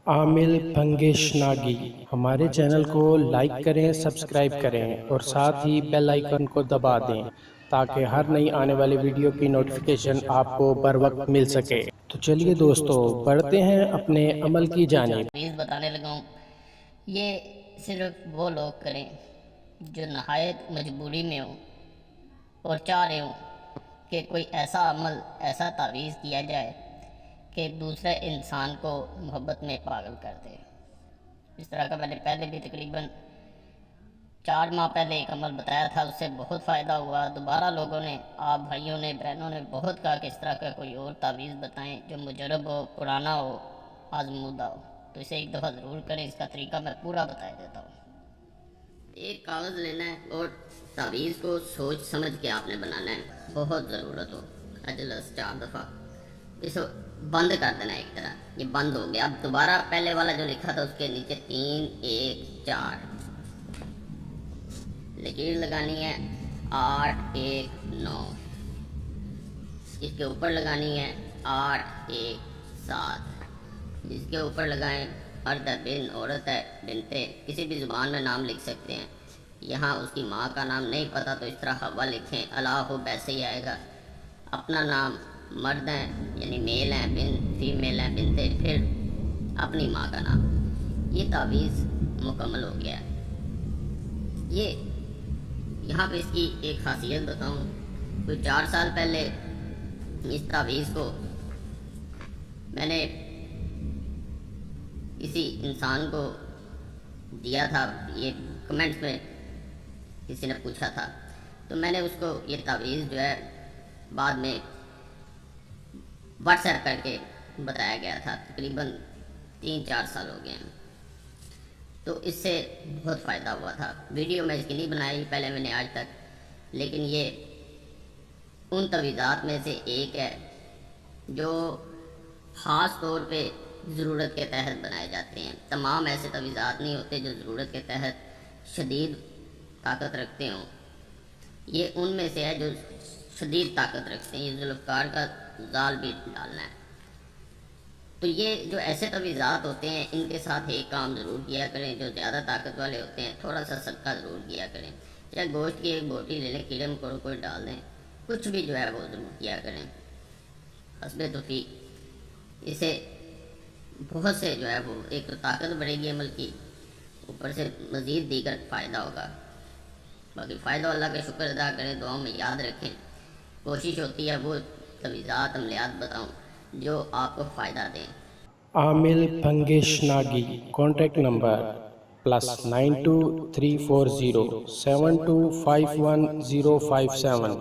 عامل بھنگیش ناگی ہمارے چینل کو لائک کریں، سبسکرائب کریں اور ساتھ ہی بیل آئیکن کو دبا دیں تاکہ ہر نئی آنے والی ویڈیو کی نوٹیفیکیشن آپ کو بر وقت مل سکے۔ تو چلیے دوستو بڑھتے ہیں اپنے عمل کی جانب۔ تعویذ بتانے لگا ہوں، یہ صرف وہ لوگ کریں جو نہایت مجبوری میں ہوں اور چاہ رہے ہوں کہ کوئی ایسا عمل، ایسا تعویذ کیا جائے کہ دوسرے انسان کو محبت میں پاگل کر دے۔ اس طرح کا میں نے پہلے بھی تقریباً 4 ماہ پہلے ایک عمل بتایا تھا، اس سے بہت فائدہ ہوا۔ دوبارہ لوگوں نے، آپ بھائیوں نے، بہنوں نے بہت کہا کہ اس طرح کا کوئی اور تعویذ بتائیں جو مجرب ہو، پرانا ہو، آزمودہ ہو، تو اسے ایک دفعہ ضرور کریں۔ اس کا طریقہ میں پورا بتا دیتا ہوں۔ ایک کاغذ لینا ہے اور تعویذ کو سوچ سمجھ کے آپ نے بنانا ہے۔ بہت ضرورت ہو اجلس 4 دفعہ اسے بند کر دینا۔ ایک طرح یہ بند ہو گیا۔ اب دوبارہ پہلے والا جو لکھا تھا اس کے نیچے 3 1 4 لکیر لگانی ہے، 8 1 9 اس کے اوپر لگانی ہے 8 1 7 اس کے اوپر لگائیں۔ مرد ہے، بن، عورت ہے، بنتے، کسی بھی زبان میں نام لکھ سکتے ہیں۔ یہاں اس کی ماں کا نام نہیں پتہ تو اس طرح حوا لکھیں، اللہ ہو ویسے ہی آئے گا۔ اپنا نام، مرد ہیں یعنی میل ہیں، بن فیمیل ہیں، بنتے، پھر اپنی ماں کا نام۔ یہ تعویذ مکمل ہو گیا۔ یہاں پہ اس کی ایک خاصیت بتاؤں، کوئی 4 سال پہلے اس تعویذ کو میں نے کسی انسان کو دیا تھا، یہ کمنٹس میں کسی نے پوچھا تھا، تو میں نے اس کو یہ تعویذ جو ہے بعد میں واٹس ایپ کر کے بتایا گیا تھا۔ تقریباً 3-4 سال ہو گئے ہیں، تو اس سے بہت فائدہ ہوا تھا۔ ویڈیو میں اس کی نہیں بنائی پہلے میں نے آج تک، لیکن یہ ان تعویذات میں سے ایک ہے جو خاص طور پہ ضرورت کے تحت بنائے جاتے ہیں۔ تمام ایسے تعویذات نہیں ہوتے جو ضرورت کے تحت شدید طاقت رکھتے ہوں۔ یہ ان میں سے ہے جو شدید طاقت رکھتے ہیں۔ یہ ذوالفقار کا زال بھی ڈالنا ہے۔ تو یہ جو ایسے تعویذات ہوتے ہیں ان کے ساتھ ایک کام ضرور کیا کریں، جو زیادہ طاقت والے ہوتے ہیں تھوڑا سا صدقہ ضرور کیا کریں، یا گوشت کی ایک بوٹی لے لیں، کیڑے مکوڑوں کو ڈال دیں، کچھ بھی جو ہے وہ ضرور کیا کریں حسب توفیق۔ اسے بہت سے جو ہے وہ ایک تو طاقت بڑھے گی عمل کی، اوپر سے مزید دیگر فائدہ ہوگا۔ باقی فائدہ اللہ کا شکر ادا کریں، دعاؤں میں یاد رکھیں۔ کوشش ہوتی ہے وہ تعویذات، عملیات بتاؤں جو آپ کو فائدہ دیں۔ عامل بھنگیش ناگی کانٹیکٹ نمبر +92 340 7251 057۔